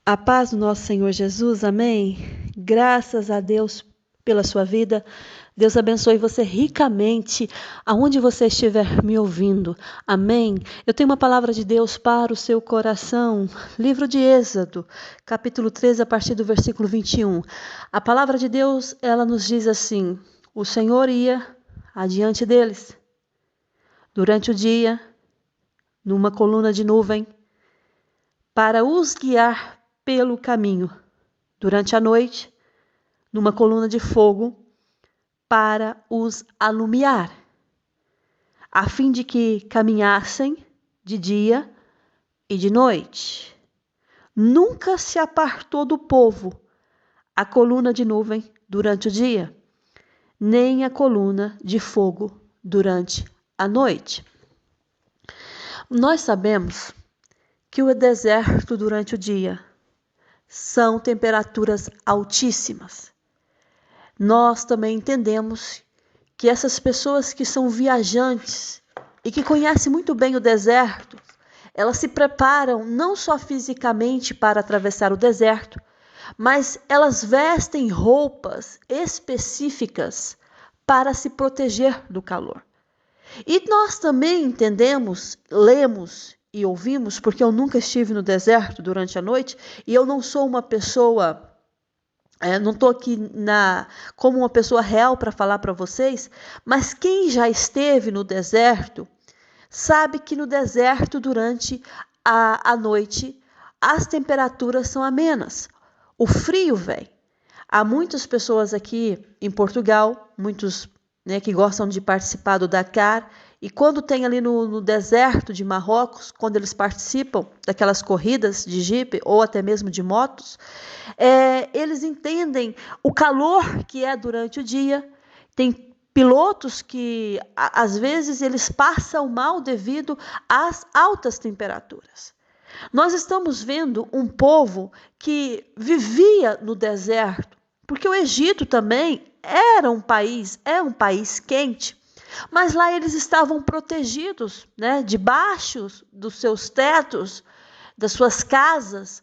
A paz do nosso Senhor Jesus, amém? Graças a Deus pela sua vida. Deus abençoe você ricamente, aonde você estiver me ouvindo. Amém? Eu tenho uma palavra de Deus para o seu coração. Livro de Êxodo, capítulo 13, a partir do versículo 21. A palavra de Deus, ela nos diz assim: o Senhor ia adiante deles, durante o dia, numa coluna de nuvem, para os guiar pelo caminho, durante a noite, numa coluna de fogo, para os alumiar, a fim de que caminhassem de dia e de noite. Nunca se apartou do povo a coluna de nuvem durante o dia, nem a coluna de fogo durante a noite. Nós sabemos que o deserto durante o dia são temperaturas altíssimas. Nós também entendemos que essas pessoas que são viajantes e que conhecem muito bem o deserto, elas se preparam não só fisicamente para atravessar o deserto, mas elas vestem roupas específicas para se proteger do calor. E nós também entendemos, lemos e ouvimos, porque eu nunca estive no deserto durante a noite, e eu não sou uma pessoa, não estou aqui como uma pessoa real para falar para vocês, mas quem já esteve no deserto, sabe que no deserto, durante a noite, as temperaturas são amenas. O frio vem. Há muitas pessoas aqui em Portugal, muitos que gostam de participar do Dakar, e quando tem ali no deserto de Marrocos, quando eles participam daquelas corridas de jipe ou até mesmo de motos, eles entendem o calor que é durante o dia. Tem pilotos que, às vezes, eles passam mal devido às altas temperaturas. Nós estamos vendo um povo que vivia no deserto, porque o Egito também é um país quente, mas lá eles estavam protegidos, debaixo dos seus tetos, das suas casas.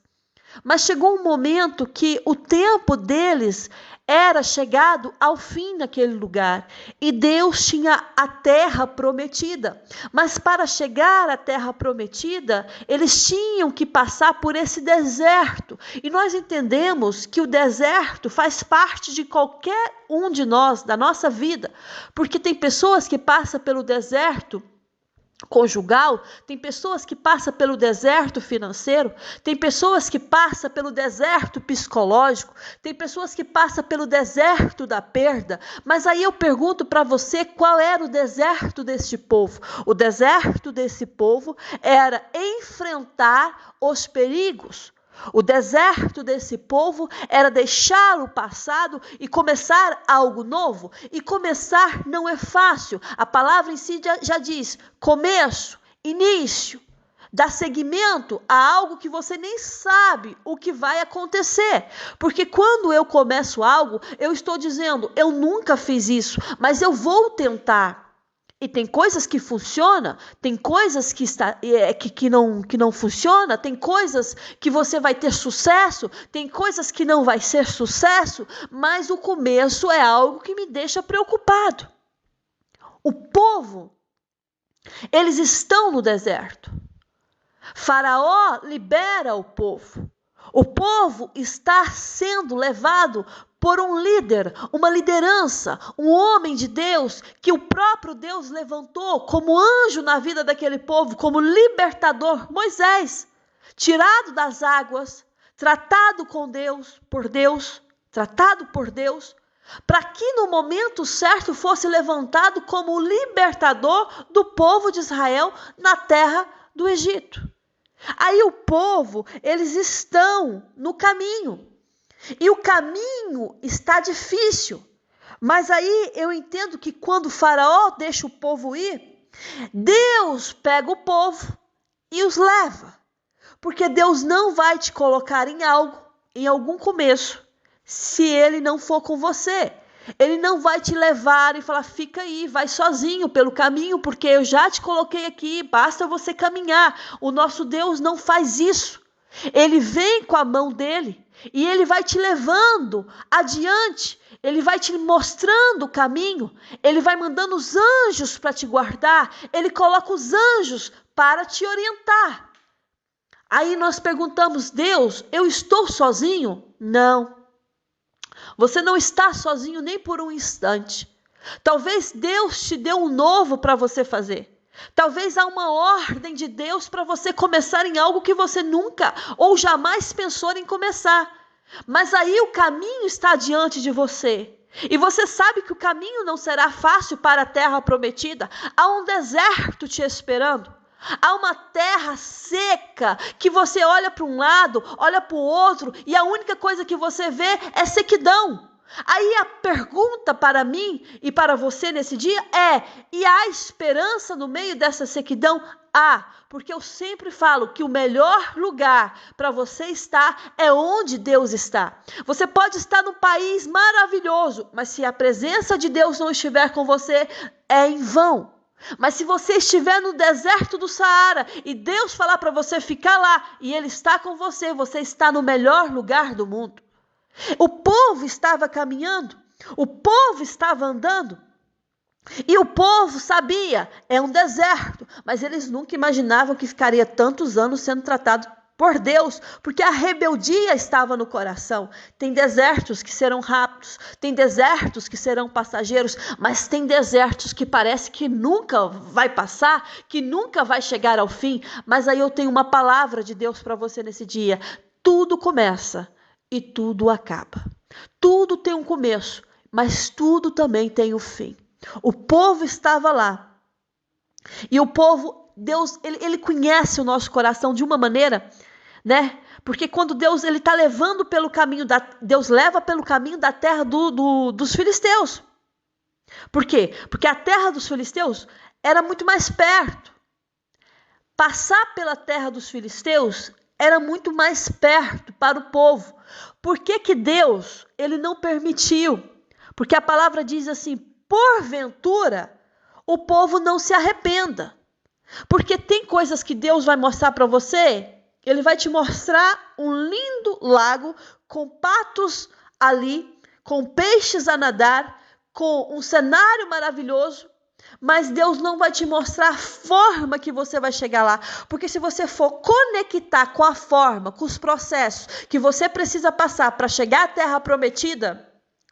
Mas chegou um momento que o tempo deles era chegado ao fim naquele lugar. E Deus tinha a terra prometida. Mas para chegar à terra prometida, eles tinham que passar por esse deserto. E nós entendemos que o deserto faz parte de qualquer um de nós, da nossa vida. Porque tem pessoas que passam pelo deserto conjugal, tem pessoas que passam pelo deserto financeiro, tem pessoas que passam pelo deserto psicológico, tem pessoas que passam pelo deserto da perda. Mas aí eu pergunto para você, qual era o deserto deste povo? O deserto desse povo era enfrentar os perigos. O deserto desse povo era deixar o passado e começar algo novo. E começar não é fácil. A palavra em si já diz começo, início. Dá seguimento a algo que você nem sabe o que vai acontecer. Porque quando eu começo algo, eu estou dizendo, eu nunca fiz isso, mas eu vou tentar. E tem coisas que funcionam, tem coisas que não funcionam, tem coisas que você vai ter sucesso, tem coisas que não vai ser sucesso, mas o começo é algo que me deixa preocupado. O povo, eles estão no deserto. Faraó libera o povo. O povo está sendo levado por um líder, uma liderança, um homem de Deus, que o próprio Deus levantou como anjo na vida daquele povo, como libertador, Moisés, tirado das águas, tratado por Deus, para que no momento certo fosse levantado como o libertador do povo de Israel na terra do Egito. Aí o povo, eles estão no caminho. E o caminho está difícil. Mas aí eu entendo que quando o Faraó deixa o povo ir, Deus pega o povo e os leva. Porque Deus não vai te colocar em algum começo, se Ele não for com você. Ele não vai te levar e falar, fica aí, vai sozinho pelo caminho, porque eu já te coloquei aqui, basta você caminhar. O nosso Deus não faz isso. Ele vem com a mão dele e ele vai te levando adiante. Ele vai te mostrando o caminho. Ele vai mandando os anjos para te guardar. Ele coloca os anjos para te orientar. Aí nós perguntamos: Deus, eu estou sozinho? Não. Você não está sozinho nem por um instante. Talvez Deus te dê um novo para você fazer. Talvez há uma ordem de Deus para você começar em algo que você nunca ou jamais pensou em começar. Mas aí o caminho está diante de você. E você sabe que o caminho não será fácil para a terra prometida. Há um deserto te esperando. Há uma terra seca que você olha para um lado, olha para o outro e a única coisa que você vê é sequidão. Aí a pergunta para mim e para você nesse dia é: e há esperança no meio dessa sequidão? Há, porque eu sempre falo que o melhor lugar para você estar é onde Deus está. Você pode estar num país maravilhoso, mas se a presença de Deus não estiver com você, é em vão. Mas se você estiver no deserto do Saara e Deus falar para você ficar lá e Ele está com você, você está no melhor lugar do mundo. O povo estava caminhando, o povo estava andando e o povo sabia, é um deserto, mas eles nunca imaginavam que ficaria tantos anos sendo tratado por Deus, porque a rebeldia estava no coração. Tem desertos que serão rápidos, tem desertos que serão passageiros, mas tem desertos que parece que nunca vai passar, que nunca vai chegar ao fim. Mas aí eu tenho uma palavra de Deus para você nesse dia: tudo começa e tudo acaba. Tudo tem um começo, mas tudo também tem um fim. O povo estava lá e o povo, Deus, ele conhece o nosso coração de uma maneira, né? Porque quando Deus ele está levando pelo caminho Deus leva pelo caminho da terra dos filisteus. Por quê? Porque a terra dos filisteus era muito mais perto. Passar pela terra dos filisteus era muito mais perto para o povo. Por que que Deus ele não permitiu? Porque a palavra diz assim: porventura o povo não se arrependa. Porque tem coisas que Deus vai mostrar para você. Ele vai te mostrar um lindo lago com patos ali, com peixes a nadar, com um cenário maravilhoso, mas Deus não vai te mostrar a forma que você vai chegar lá, porque se você for conectar com a forma, com os processos que você precisa passar para chegar à terra prometida,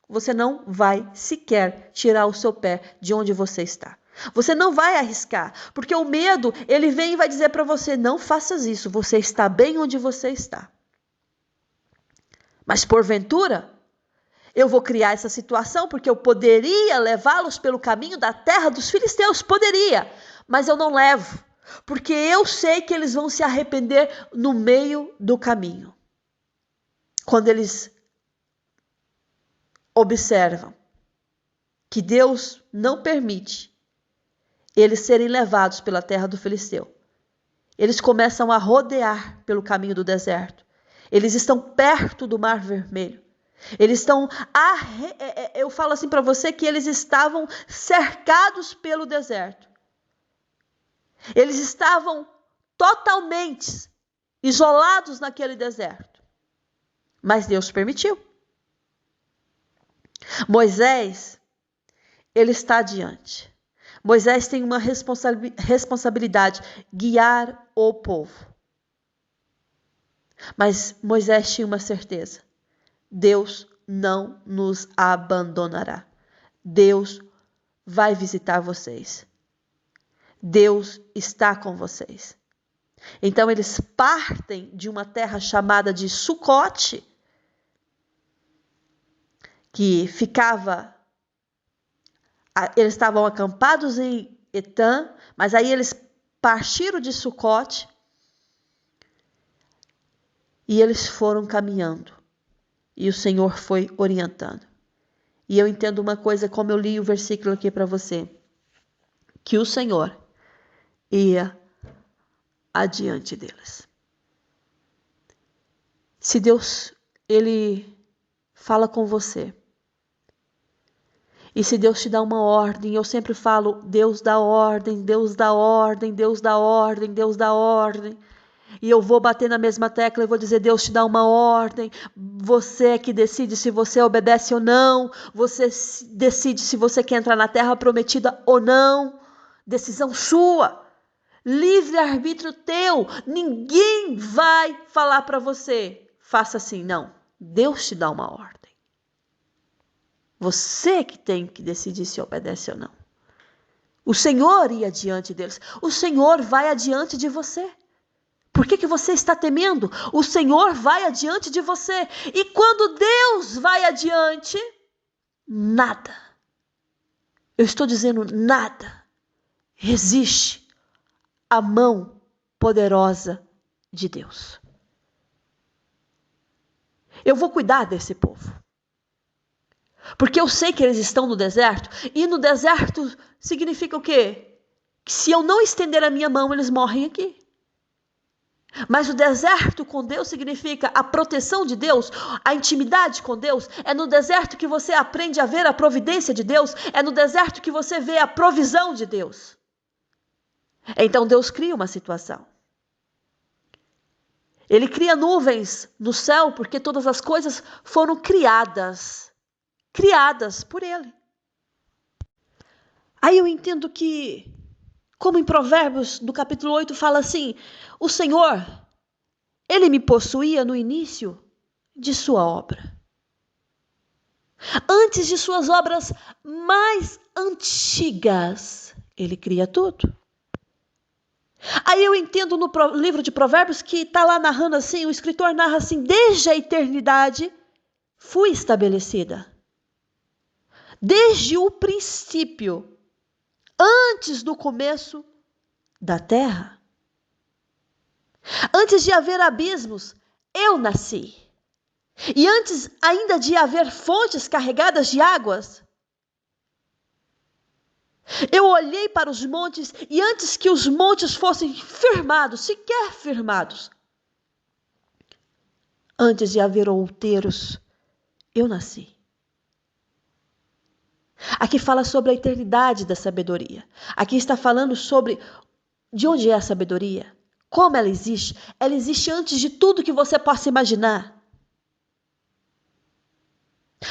você não vai sequer tirar o seu pé de onde você está. Você não vai arriscar, porque o medo, ele vem e vai dizer para você: não faças isso, você está bem onde você está. Mas porventura, eu vou criar essa situação porque eu poderia levá-los pelo caminho da terra dos filisteus, poderia, mas eu não levo, porque eu sei que eles vão se arrepender no meio do caminho. Quando eles observam que Deus não permite eles serem levados pela terra do filisteu, eles começam a rodear pelo caminho do deserto. Eles estão perto do Mar Vermelho. Eles estão, eu falo assim para você que eles estavam cercados pelo deserto. Eles estavam totalmente isolados naquele deserto. Mas Deus permitiu. Moisés, ele está adiante. Moisés tem uma responsabilidade, guiar o povo. Mas Moisés tinha uma certeza: Deus não nos abandonará. Deus vai visitar vocês. Deus está com vocês. Então eles partem de uma terra chamada de Sucote, que ficava... Eles estavam acampados em Etã, mas aí eles partiram de Sucote e eles foram caminhando. E o Senhor foi orientando. E eu entendo uma coisa, como eu li o versículo aqui para você, que o Senhor ia adiante deles. Se Deus, ele fala com você, e se Deus te dá uma ordem, eu sempre falo: Deus dá ordem, Deus dá ordem, Deus dá ordem, Deus dá ordem. E eu vou bater na mesma tecla e vou dizer, Deus te dá uma ordem, você é que decide se você obedece ou não, você decide se você quer entrar na terra prometida ou não, decisão sua, livre-arbítrio teu, ninguém vai falar para você, faça assim, não, Deus te dá uma ordem. Você que tem que decidir se obedece ou não. O Senhor ia adiante deles, o Senhor vai adiante de você. Por que você está temendo? O Senhor vai adiante de você. E quando Deus vai adiante, nada, eu estou dizendo nada, resiste à mão poderosa de Deus. Eu vou cuidar desse povo. Porque eu sei que eles estão no deserto. E no deserto significa o quê? Que se eu não estender a minha mão, eles morrem aqui. Mas o deserto com Deus significa a proteção de Deus, a intimidade com Deus. É no deserto que você aprende a ver a providência de Deus. É no deserto que você vê a provisão de Deus. Então Deus cria uma situação. Ele cria nuvens no céu porque todas as coisas foram criadas por Ele. Aí eu entendo que, como em Provérbios, do capítulo 8, fala assim, o Senhor, Ele me possuía no início de sua obra. Antes de suas obras mais antigas, Ele cria tudo. Aí eu entendo no livro de Provérbios que está lá narrando assim, o escritor narra assim, desde a eternidade fui estabelecida. Desde o princípio, antes do começo da terra. Antes de haver abismos, eu nasci. E antes ainda de haver fontes carregadas de águas, eu olhei para os montes e antes que os montes fossem firmados, sequer firmados, antes de haver outeiros, eu nasci. Aqui fala sobre a eternidade da sabedoria. Aqui está falando sobre de onde é a sabedoria, como ela existe. Ela existe antes de tudo que você possa imaginar.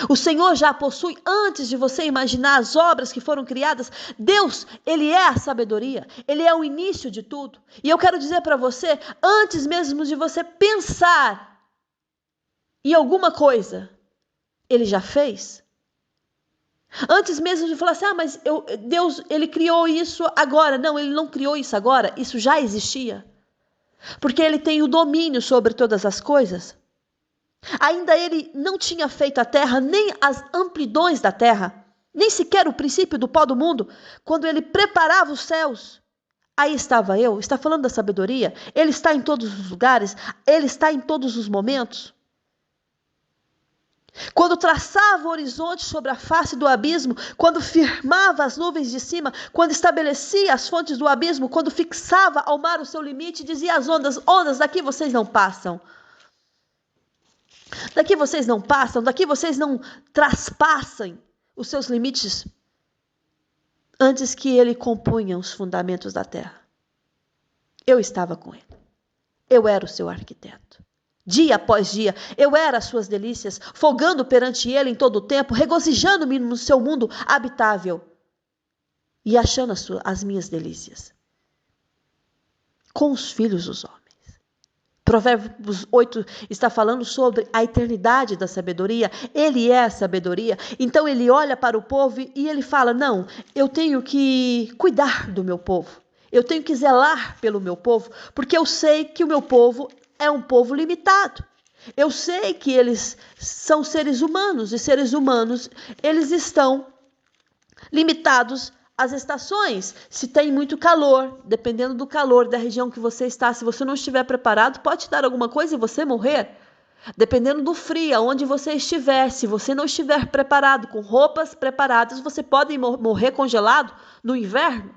O Senhor já possui antes de você imaginar as obras que foram criadas. Deus, Ele é a sabedoria. Ele é o início de tudo. E eu quero dizer para você, antes mesmo de você pensar em alguma coisa, Ele já fez. Antes mesmo de falar assim, mas Deus, Ele criou isso agora. Não, Ele não criou isso agora. Isso já existia. Porque Ele tem o domínio sobre todas as coisas. Ainda Ele não tinha feito a terra, nem as amplidões da terra, nem sequer o princípio do pó do mundo. Quando Ele preparava os céus, aí estava eu. Está falando da sabedoria? Ele está em todos os lugares, Ele está em todos os momentos. Quando traçava o horizonte sobre a face do abismo, quando firmava as nuvens de cima, quando estabelecia as fontes do abismo, quando fixava ao mar o seu limite, dizia às ondas, ondas, daqui vocês não passam. Daqui vocês não passam, daqui vocês não traspassem os seus limites antes que Ele compunha os fundamentos da terra. Eu estava com Ele. Eu era o seu arquiteto. Dia após dia, eu era as suas delícias, folgando perante Ele em todo o tempo, regozijando-me no seu mundo habitável e achando as minhas delícias com os filhos dos homens. Provérbios 8 está falando sobre a eternidade da sabedoria. Ele é a sabedoria. Então ele olha para o povo e ele fala, não, eu tenho que cuidar do meu povo. Eu tenho que zelar pelo meu povo, porque eu sei que o meu povo é um povo limitado. Eu sei que eles são seres humanos e seres humanos, eles estão limitados às estações. Se tem muito calor, dependendo do calor da região que você está, se você não estiver preparado, pode dar alguma coisa e você morrer. Dependendo do frio, aonde você estiver, se você não estiver preparado, com roupas preparadas, você pode morrer congelado no inverno.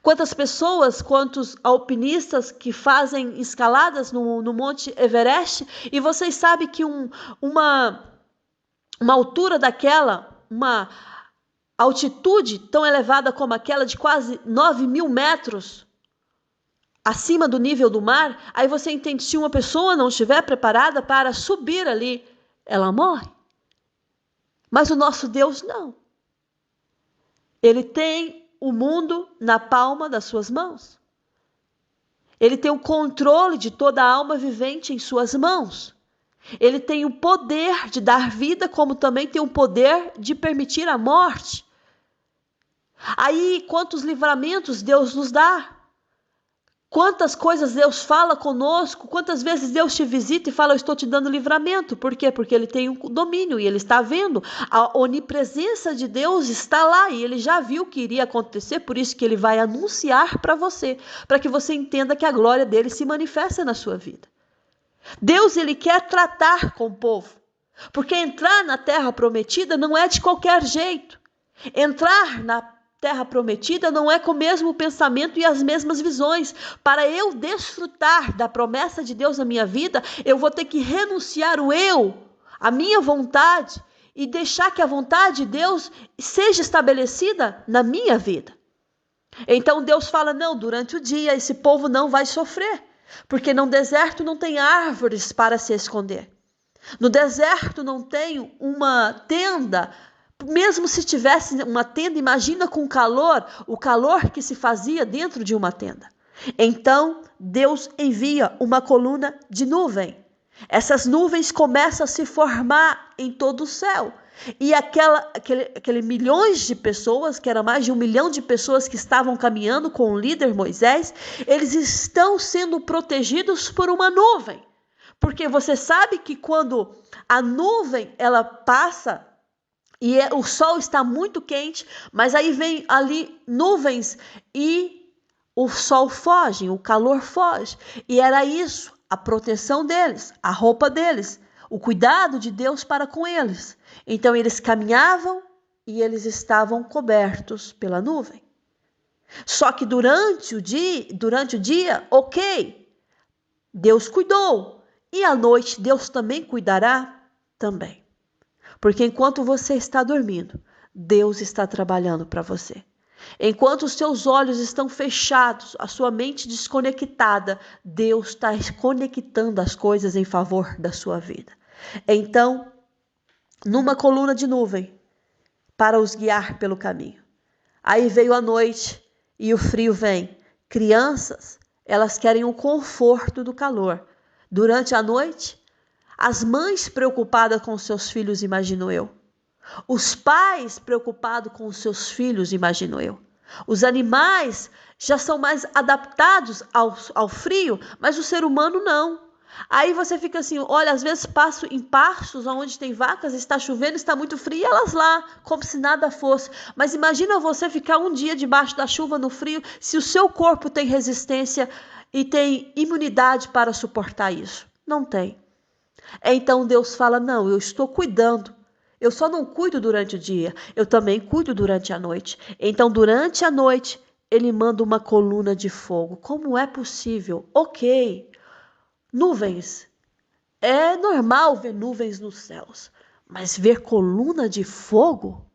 Quantas pessoas, quantos alpinistas que fazem escaladas no Monte Everest, e vocês sabem que uma altura daquela, uma altitude tão elevada como aquela de quase 9.000 metros, acima do nível do mar, aí você entende, se uma pessoa não estiver preparada para subir ali, ela morre. Mas o nosso Deus não. Ele tem o mundo na palma das suas mãos. Ele tem o controle de toda a alma vivente em suas mãos. Ele tem o poder de dar vida, como também tem o poder de permitir a morte. Aí, quantos livramentos Deus nos dá? Quantas coisas Deus fala conosco, quantas vezes Deus te visita e fala, eu estou te dando livramento. Por quê? Porque Ele tem um domínio e Ele está vendo. A onipresença de Deus está lá e Ele já viu o que iria acontecer, por isso que Ele vai anunciar para você, para que você entenda que a glória dEle se manifesta na sua vida. Deus, Ele quer tratar com o povo, porque entrar na terra prometida não é de qualquer jeito. Entrar na terra prometida não é com o mesmo pensamento e as mesmas visões. Para eu desfrutar da promessa de Deus na minha vida, eu vou ter que renunciar o eu, a minha vontade, e deixar que a vontade de Deus seja estabelecida na minha vida. Então Deus fala, não, durante o dia esse povo não vai sofrer, porque no deserto não tem árvores para se esconder. No deserto não tem uma tenda. Mesmo se tivesse uma tenda, imagina com calor, o calor que se fazia dentro de uma tenda. Então, Deus envia uma coluna de nuvem. Essas nuvens começam a se formar em todo o céu. E aquele milhões de pessoas, que era mais de 1 milhão de pessoas que estavam caminhando com o líder Moisés, eles estão sendo protegidos por uma nuvem. Porque você sabe que quando a nuvem ela passa, e o sol está muito quente, mas aí vem ali nuvens e o sol foge, o calor foge. E era isso, a proteção deles, a roupa deles, o cuidado de Deus para com eles. Então eles caminhavam e eles estavam cobertos pela nuvem. Só que durante o dia, ok, Deus cuidou. E à noite Deus também cuidará também. Porque enquanto você está dormindo, Deus está trabalhando para você. Enquanto os seus olhos estão fechados, a sua mente desconectada, Deus está conectando as coisas em favor da sua vida. Então, numa coluna de nuvem, para os guiar pelo caminho. Aí veio a noite e o frio vem. Crianças, elas querem o conforto do calor. Durante a noite, as mães preocupadas com seus filhos, imagino eu. Os pais preocupados com os seus filhos, imagino eu. Os animais já são mais adaptados ao frio, mas o ser humano não. Aí você fica assim, olha, às vezes passo em pastos onde tem vacas, está chovendo, está muito frio, e elas lá, como se nada fosse. Mas imagina você ficar um dia debaixo da chuva no frio, se o seu corpo tem resistência e tem imunidade para suportar isso. Não tem. Então Deus fala, não, eu estou cuidando. Eu só não cuido durante o dia, eu também cuido durante a noite. Então, durante a noite, Ele manda uma coluna de fogo. Como é possível? Ok, nuvens. É normal ver nuvens nos céus, mas ver coluna de fogo?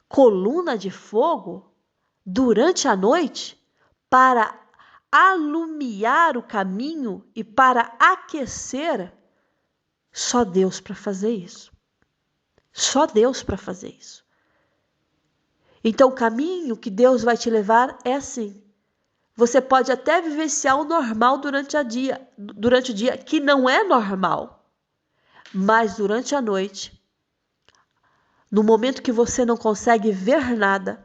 Coluna de fogo durante a noite para alumiar o caminho e para aquecer? Só Deus para fazer isso. Só Deus para fazer isso. Então, o caminho que Deus vai te levar é assim. Você pode até vivenciar o normal durante o dia, que não é normal. Mas durante a noite, no momento que você não consegue ver nada,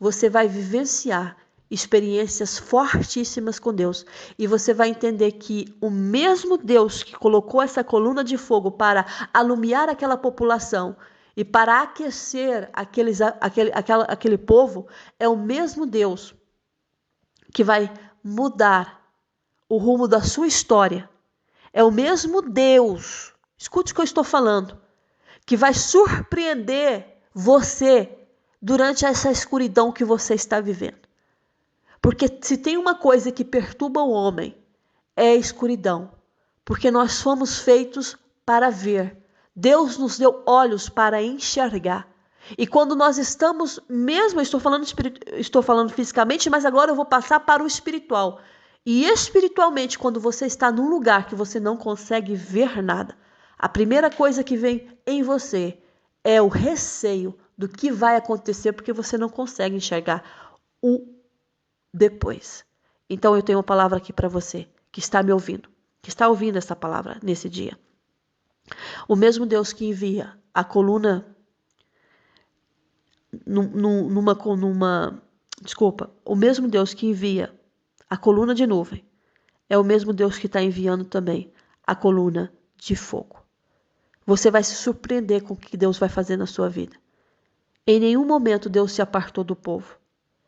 você vai vivenciar experiências fortíssimas com Deus. E você vai entender que o mesmo Deus que colocou essa coluna de fogo para alumiar aquela população e para aquecer aquele povo, é o mesmo Deus que vai mudar o rumo da sua história. É o mesmo Deus, escute o que eu estou falando, que vai surpreender você durante essa escuridão que você está vivendo. Porque se tem uma coisa que perturba o homem, é a escuridão. Porque nós fomos feitos para ver. Deus nos deu olhos para enxergar. E quando nós estamos, mesmo estou falando fisicamente, mas agora eu vou passar para o espiritual. E espiritualmente, quando você está num lugar que você não consegue ver nada, a primeira coisa que vem em você é o receio do que vai acontecer, porque você não consegue enxergar o depois. Então eu tenho uma palavra aqui para você, que está me ouvindo, que está ouvindo essa palavra nesse dia. O mesmo Deus que envia a coluna o mesmo Deus que envia a coluna de nuvem é o mesmo Deus que está enviando também a coluna de fogo. Você vai se surpreender com o que Deus vai fazer na sua vida. Em nenhum momento Deus se apartou do povo.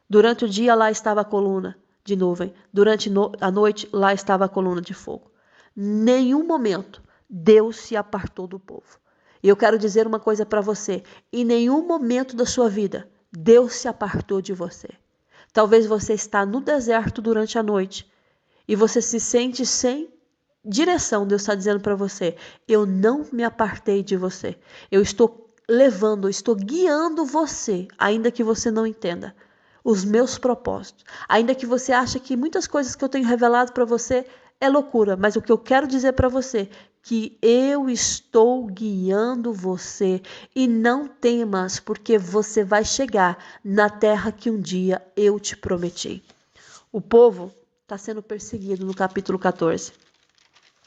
Durante o dia lá estava a coluna de nuvem, durante a noite lá estava a coluna de fogo. Nenhum momento Deus se apartou do povo. E eu quero dizer uma coisa para você, em nenhum momento da sua vida Deus se apartou de você. Talvez você está no deserto durante a noite e você se sente sem direção. Deus está dizendo para você, eu não me apartei de você. Eu estou estou guiando você, ainda que você não entenda os meus propósitos. Ainda que você ache que muitas coisas que eu tenho revelado para você é loucura, mas o que eu quero dizer para você que eu estou guiando você e não temas, porque você vai chegar na terra que um dia eu te prometi. O povo está sendo perseguido no capítulo 14.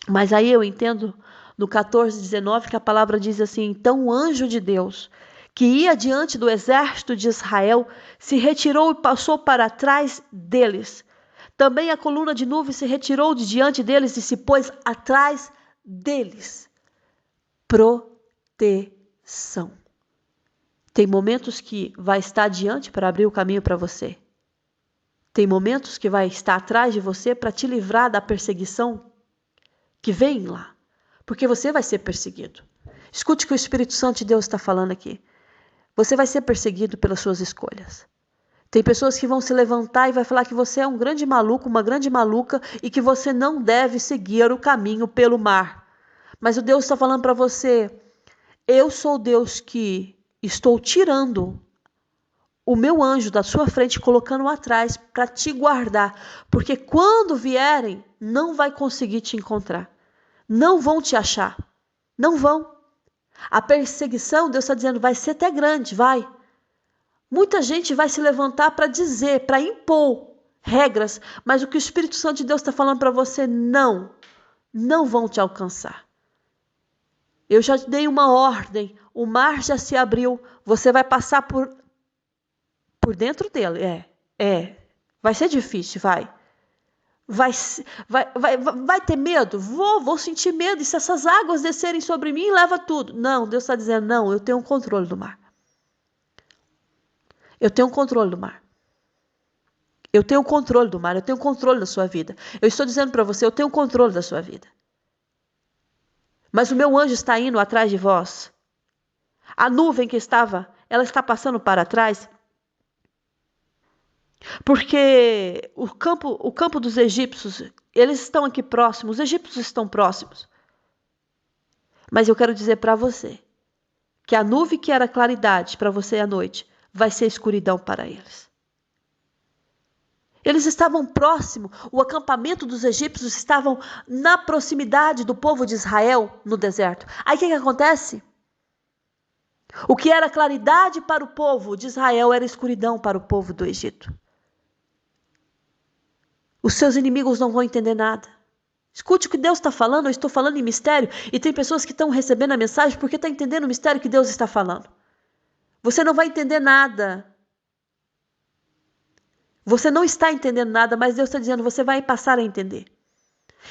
Mas aí eu entendo no 14, 19 que a palavra diz assim, então o anjo de Deus, que ia diante do exército de Israel, se retirou e passou para trás deles. Também a coluna de nuvem se retirou de diante deles e se pôs atrás deles. Proteção. Tem momentos que vai estar diante para abrir o caminho para você. Tem momentos que vai estar atrás de você para te livrar da perseguição que vem lá. Porque você vai ser perseguido. Escute o que o Espírito Santo de Deus está falando aqui. Você vai ser perseguido pelas suas escolhas. Tem pessoas que vão se levantar e vai falar que você é um grande maluco, uma grande maluca e que você não deve seguir o caminho pelo mar. Mas o Deus está falando para você, eu sou o Deus que estou tirando o meu anjo da sua frente, colocando atrás para te guardar. Porque quando vierem, não vai conseguir te encontrar. Não vão te achar. Não vão. A perseguição, Deus está dizendo, vai ser até grande, vai. Muita gente vai se levantar para dizer, para impor regras, mas o que o Espírito Santo de Deus está falando para você, não vão te alcançar. Eu já dei uma ordem, o mar já se abriu, você vai passar por dentro dele, vai ser difícil, vai ter medo? Vou sentir medo, e se essas águas descerem sobre mim, leva tudo. Não, Deus está dizendo, não, eu tenho um controle do mar. Eu tenho um controle do mar. Eu tenho um controle do mar, eu tenho um controle da sua vida. Eu estou dizendo para você, eu tenho um controle da sua vida. Mas o meu anjo está indo atrás de vós. A nuvem que ela está passando para trás. Porque o campo dos egípcios, eles estão aqui próximos, os egípcios estão próximos. Mas eu quero dizer para você, que a nuvem que era claridade para você à noite, vai ser escuridão para eles. Eles estavam próximos, o acampamento dos egípcios estavam na proximidade do povo de Israel no deserto. Aí o que acontece? O que era claridade para o povo de Israel era escuridão para o povo do Egito. Os seus inimigos não vão entender nada. Escute o que Deus está falando, eu estou falando em mistério, e tem pessoas que estão recebendo a mensagem porque estão entendendo o mistério que Deus está falando. Você não vai entender nada. Você não está entendendo nada, mas Deus está dizendo, você vai passar a entender.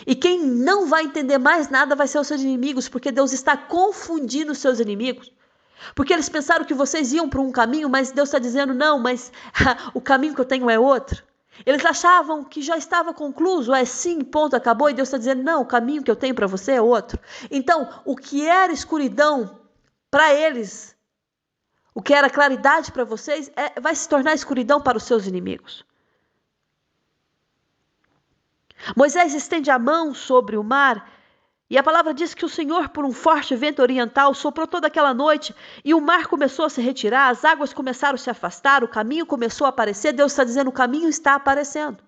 E quem não vai entender mais nada vai ser os seus inimigos, porque Deus está confundindo os seus inimigos. Porque eles pensaram que vocês iam para um caminho, mas Deus está dizendo, não, mas o caminho que eu tenho é outro. Eles achavam que já estava concluído, sim, ponto, acabou, e Deus está dizendo, não, o caminho que eu tenho para você é outro. Então, o que era escuridão para eles, o que era claridade para vocês, vai se tornar escuridão para os seus inimigos. Moisés estende a mão sobre o mar, e a palavra diz que o Senhor, por um forte vento oriental, soprou toda aquela noite, e o mar começou a se retirar, as águas começaram a se afastar, o caminho começou a aparecer. Deus está dizendo, o caminho está aparecendo.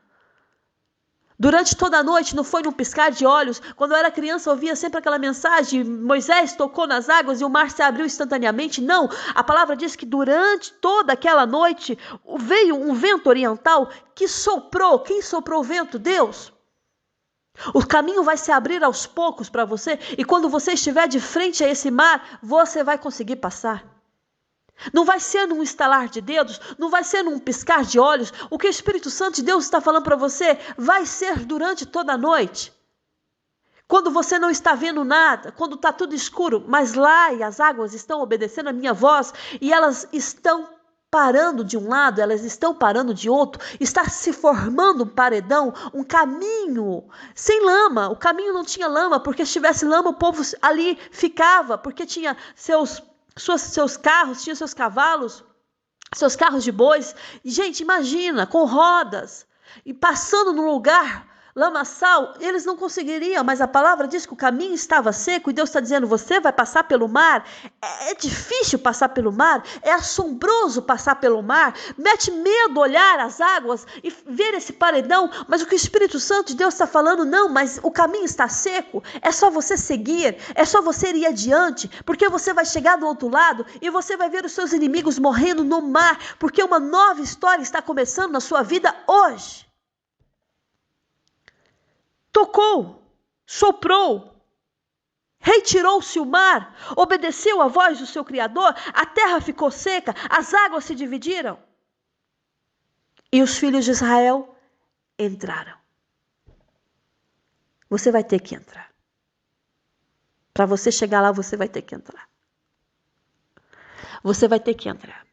Durante toda a noite, não foi num piscar de olhos. Quando eu era criança, eu ouvia sempre aquela mensagem: Moisés tocou nas águas e o mar se abriu instantaneamente. Não, a palavra diz que durante toda aquela noite veio um vento oriental que soprou. Quem soprou o vento? Deus. O caminho vai se abrir aos poucos para você, e quando você estiver de frente a esse mar, você vai conseguir passar. Não vai ser num estalar de dedos, não vai ser num piscar de olhos. O que o Espírito Santo de Deus está falando para você vai ser durante toda a noite. Quando você não está vendo nada, quando está tudo escuro, mas lá e as águas estão obedecendo a minha voz e elas estão parando de um lado, elas estão parando de outro, está se formando um paredão, um caminho sem lama. O caminho não tinha lama, porque se tivesse lama o povo ali ficava, porque tinha seus carros, tinha seus cavalos, seus carros de bois. E, gente, imagina, com rodas, e passando num lugar lamaçal, eles não conseguiriam, mas a palavra diz que o caminho estava seco, e Deus está dizendo, você vai passar pelo mar. É difícil passar pelo mar, é assombroso passar pelo mar, mete medo olhar as águas e ver esse paredão, mas o que o Espírito Santo de Deus está falando, não, mas o caminho está seco, é só você seguir, é só você ir adiante, porque você vai chegar do outro lado, e você vai ver os seus inimigos morrendo no mar, porque uma nova história está começando na sua vida hoje. Tocou, soprou, retirou-se o mar, obedeceu à voz do seu Criador, a terra ficou seca, as águas se dividiram. E os filhos de Israel entraram. Você vai ter que entrar. Para você chegar lá, você vai ter que entrar. Você vai ter que entrar.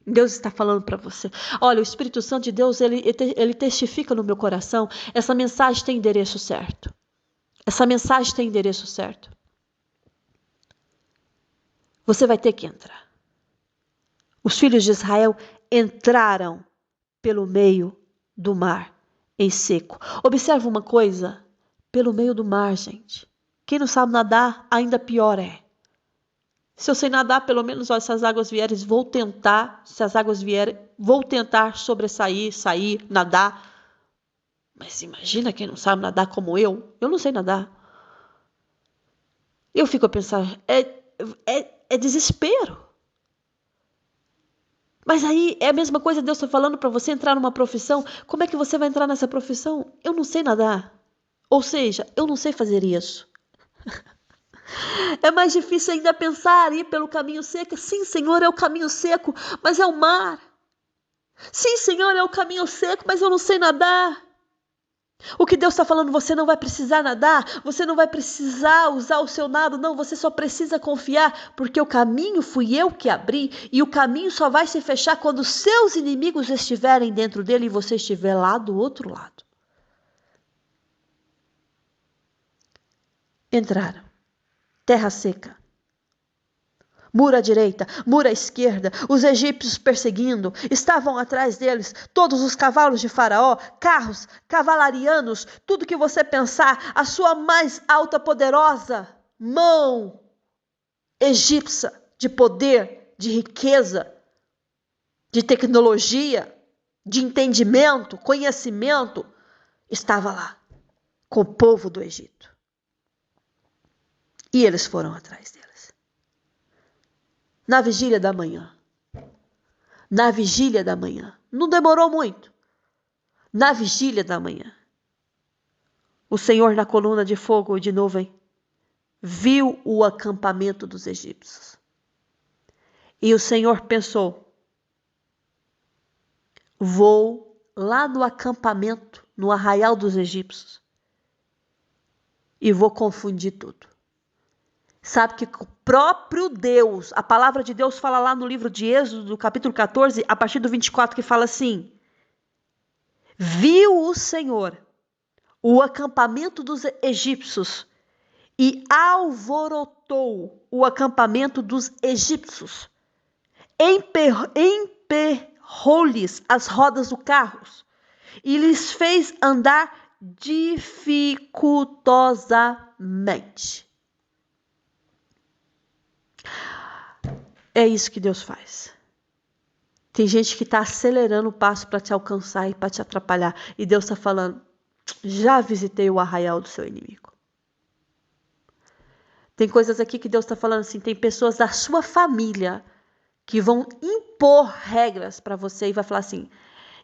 Deus está falando para você. Olha, o Espírito Santo de Deus, ele testifica no meu coração. Essa mensagem tem endereço certo. Essa mensagem tem endereço certo. Você vai ter que entrar. Os filhos de Israel entraram pelo meio do mar em seco. Observa uma coisa. Pelo meio do mar, gente. Quem não sabe nadar, ainda pior é. Se eu sei nadar, pelo menos, olha, se as águas vierem, vou tentar. Se as águas vierem, vou tentar sobressair, sair, nadar. Mas imagina quem não sabe nadar como eu. Eu não sei nadar. Eu fico a pensar, é desespero. Mas aí é a mesma coisa, Deus está falando para você entrar numa profissão. Como é que você vai entrar nessa profissão? Eu não sei nadar. Ou seja, eu não sei fazer isso. É mais difícil ainda pensar ir pelo caminho seco. Sim, Senhor, é o caminho seco, mas é o mar. Sim, Senhor, é o caminho seco, mas eu não sei nadar. O que Deus está falando, você não vai precisar nadar, você não vai precisar usar o seu nado, não, você só precisa confiar, porque o caminho fui eu que abri, e o caminho só vai se fechar quando os seus inimigos estiverem dentro dele e você estiver lá do outro lado. Entraram. Terra seca. Muro à direita, muro à esquerda, os egípcios perseguindo, estavam atrás deles, todos os cavalos de Faraó, carros, cavalarianos, tudo que você pensar, a sua mais alta poderosa mão egípcia de poder, de riqueza, de tecnologia, de entendimento, conhecimento, estava lá, com o povo do Egito. E eles foram atrás deles. Na vigília da manhã. Na vigília da manhã. Não demorou muito. Na vigília da manhã. O Senhor, na coluna de fogo e de nuvem, viu o acampamento dos egípcios. E o Senhor pensou, vou lá no acampamento, no arraial dos egípcios, e vou confundir tudo. Sabe que o próprio Deus, a palavra de Deus fala lá no livro de Êxodo, do capítulo 14, a partir do 24, que fala assim: viu o Senhor o acampamento dos egípcios e alvorotou o acampamento dos egípcios, emperrou-lhes as rodas do carro e lhes fez andar dificultosamente. É isso que Deus faz. Tem gente que está acelerando o passo para te alcançar e para te atrapalhar. E Deus está falando, Já visitei o arraial do seu inimigo. Tem coisas aqui que Deus está falando assim, tem pessoas da sua família que vão impor regras para você e vai falar assim,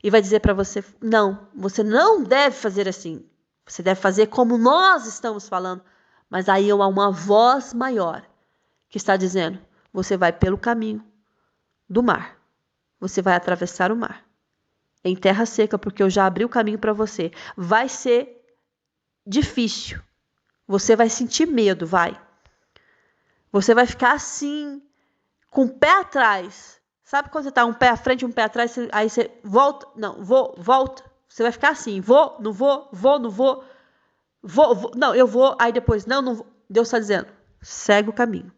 e vai dizer para você, não, você não deve fazer assim. Você deve fazer como nós estamos falando. Mas aí há uma voz maior que está dizendo, você vai pelo caminho do mar. Você vai atravessar o mar. Em terra seca, porque eu já abri o caminho para você. Vai ser difícil. Você vai sentir medo, vai. Você vai ficar assim, com o pé atrás. Sabe quando você está um pé à frente, um pé atrás, aí você volta, não, volta. Você vai ficar assim, não vou, não vou, não, eu vou, aí depois, não vou. Deus está dizendo, segue o caminho.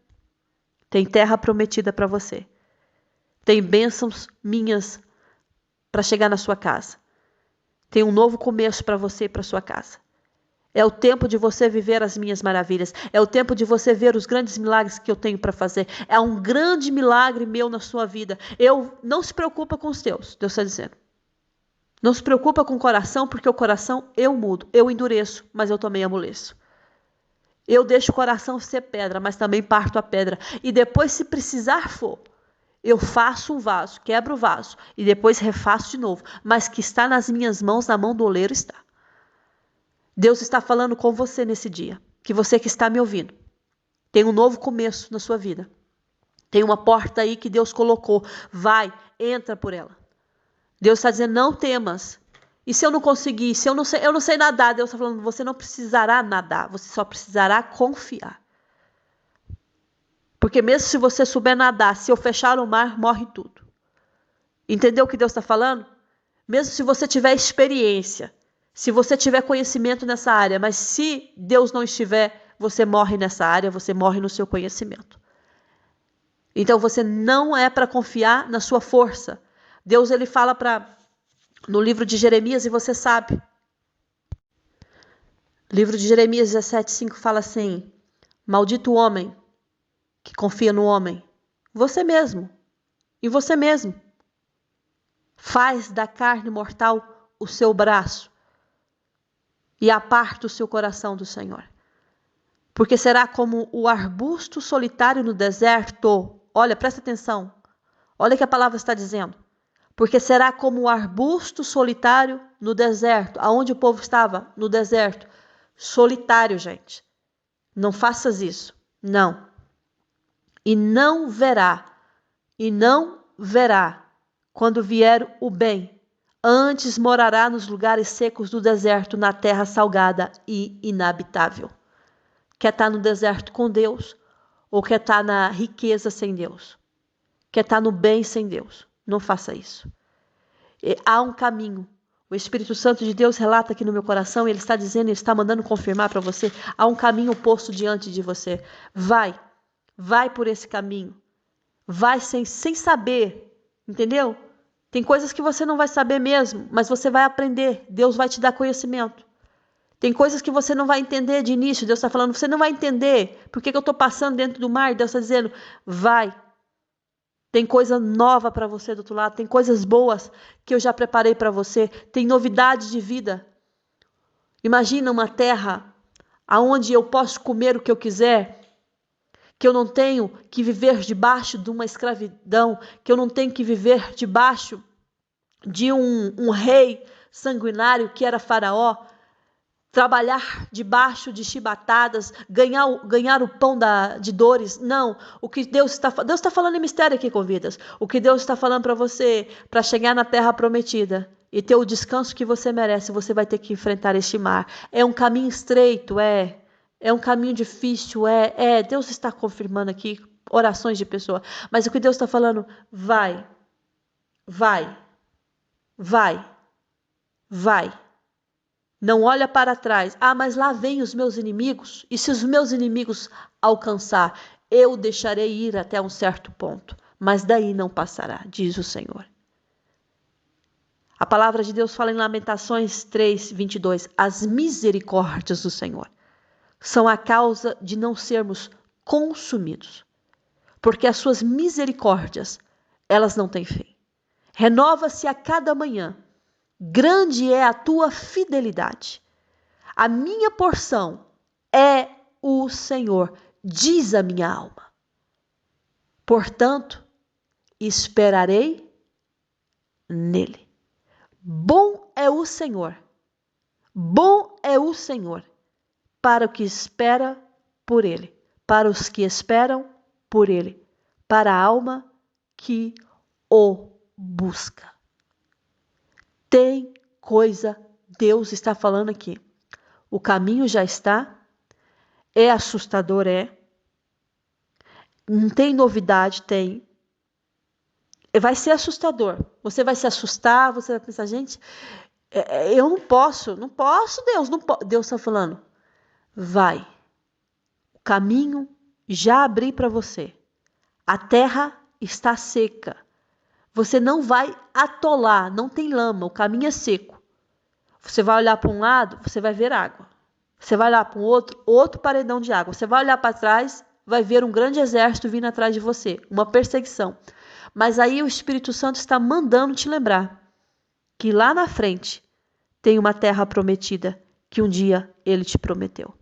Tem terra prometida para você. Tem bênçãos minhas para chegar na sua casa. Tem um novo começo para você e para sua casa. É o tempo de você viver as minhas maravilhas. É o tempo de você ver os grandes milagres que eu tenho para fazer. É um grande milagre meu na sua vida. Não se preocupa com os teus, Deus está dizendo. Não se preocupa com o coração, porque o coração eu mudo. Eu endureço, mas eu também amoleço. Eu deixo o coração ser pedra, mas também parto a pedra. E depois, se precisar for, eu faço um vaso, quebro o vaso e depois refaço de novo. Mas que está nas minhas mãos, na mão do oleiro está. Deus está falando com você nesse dia. Que você que está me ouvindo tem um novo começo na sua vida. Tem uma porta aí que Deus colocou. Vai, entra por ela. Deus está dizendo, não temas. E se eu não conseguir, se eu não sei nadar, Deus está falando, você não precisará nadar, você só precisará confiar. Porque mesmo se você souber nadar, se eu fechar o mar, morre tudo. Entendeu o que Deus está falando? Mesmo se você tiver experiência, se você tiver conhecimento nessa área, mas se Deus não estiver, você morre nessa área, você morre no seu conhecimento. Então você não é para confiar na sua força. Deus ele fala no livro de Jeremias, e você sabe. Livro de Jeremias 17:5 fala assim, maldito o homem que confia no homem. Você mesmo. E você mesmo. Faz da carne mortal o seu braço e aparta o seu coração do Senhor. Porque será como o arbusto solitário no deserto. Olha, presta atenção. Olha o que a palavra está dizendo. Porque será como o arbusto solitário no deserto. Aonde o povo estava? No deserto. Solitário, gente. Não faças isso. Não. E não verá, quando vier o bem. Antes morará nos lugares secos do deserto, na terra salgada e inabitável. Quer estar no deserto com Deus? Ou quer estar na riqueza sem Deus? Quer estar no bem sem Deus? Não faça isso. Há um caminho. O Espírito Santo de Deus relata aqui no meu coração, ele está dizendo, ele está mandando confirmar para você, há um caminho posto diante de você. Vai por esse caminho. Vai sem saber, entendeu? Tem coisas que você não vai saber mesmo, mas você vai aprender. Deus vai te dar conhecimento. Tem coisas que você não vai entender de início. Deus está falando, você não vai entender. Por que eu estou passando dentro do mar? Deus está dizendo, vai. Tem coisa nova para você do outro lado. Tem coisas boas que eu já preparei para você. Tem novidade de vida. Imagina uma terra onde eu posso comer o que eu quiser. Que eu não tenho que viver debaixo de uma escravidão. Que eu não tenho que viver debaixo de um rei sanguinário que era Faraó. Trabalhar debaixo de chibatadas, ganhar o pão de dores. Não, o que Deus está falando em mistério aqui com vidas. O que Deus está falando para você, para chegar na terra prometida e ter o descanso que você merece, você vai ter que enfrentar este mar. É um caminho estreito, é um caminho difícil, Deus está confirmando aqui orações de pessoa, mas o que Deus está falando, vai. Não olha para trás. Mas lá vêm os meus inimigos. E se os meus inimigos alcançar, eu deixarei ir até um certo ponto. Mas daí não passará, diz o Senhor. A palavra de Deus fala em Lamentações 3:22. As misericórdias do Senhor são a causa de não sermos consumidos. Porque as suas misericórdias, elas não têm fim. Renova-se a cada manhã. Grande é a tua fidelidade. A minha porção é o Senhor, diz a minha alma. Portanto, esperarei nele. Bom é o Senhor para o que espera por ele, para os que esperam por ele, para a alma que o busca. Tem coisa, Deus está falando aqui. O caminho já está, é assustador, não tem novidade, tem. Vai ser assustador. Você vai se assustar, você vai pensar, gente, eu não posso, Deus, não posso. Deus está falando, vai. O caminho já abri para você. A terra está seca. Você não vai atolar, não tem lama, o caminho é seco. Você vai olhar para um lado, você vai ver água. Você vai olhar para um outro paredão de água. Você vai olhar para trás, vai ver um grande exército vindo atrás de você, uma perseguição. Mas aí o Espírito Santo está mandando te lembrar que lá na frente tem uma terra prometida que um dia ele te prometeu.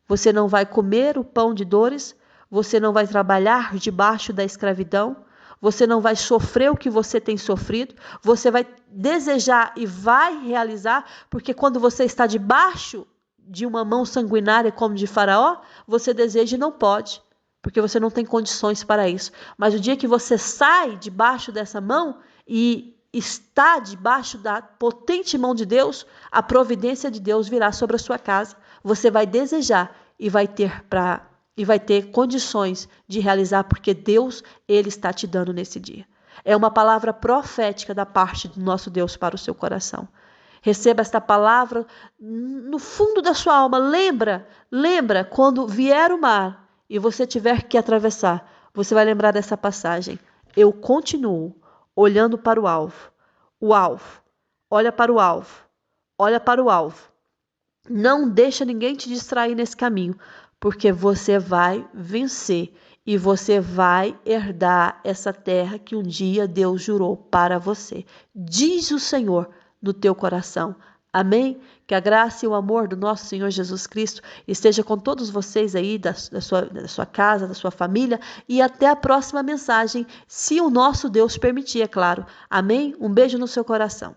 Você não vai comer o pão de dores, você não vai trabalhar debaixo da escravidão, você não vai sofrer o que você tem sofrido, você vai desejar e vai realizar, porque quando você está debaixo de uma mão sanguinária como de Faraó, você deseja e não pode, porque você não tem condições para isso. Mas o dia que você sai debaixo dessa mão e está debaixo da potente mão de Deus, a providência de Deus virá sobre a sua casa. Você vai desejar e vai ter condições de realizar, porque Deus, ele está te dando nesse dia. É uma palavra profética da parte do nosso Deus para o seu coração. Receba esta palavra no fundo da sua alma. Lembra quando vier o mar e você tiver que atravessar, você vai lembrar dessa passagem. Eu continuo olhando para o alvo. O alvo. Olha para o alvo. Olha para o alvo. Não deixa ninguém te distrair nesse caminho, porque você vai vencer e você vai herdar essa terra que um dia Deus jurou para você. Diz o Senhor no teu coração. Amém? Que a graça e o amor do nosso Senhor Jesus Cristo esteja com todos vocês aí, da sua casa, da sua família, e até a próxima mensagem, se o nosso Deus permitir, é claro. Amém? Um beijo no seu coração.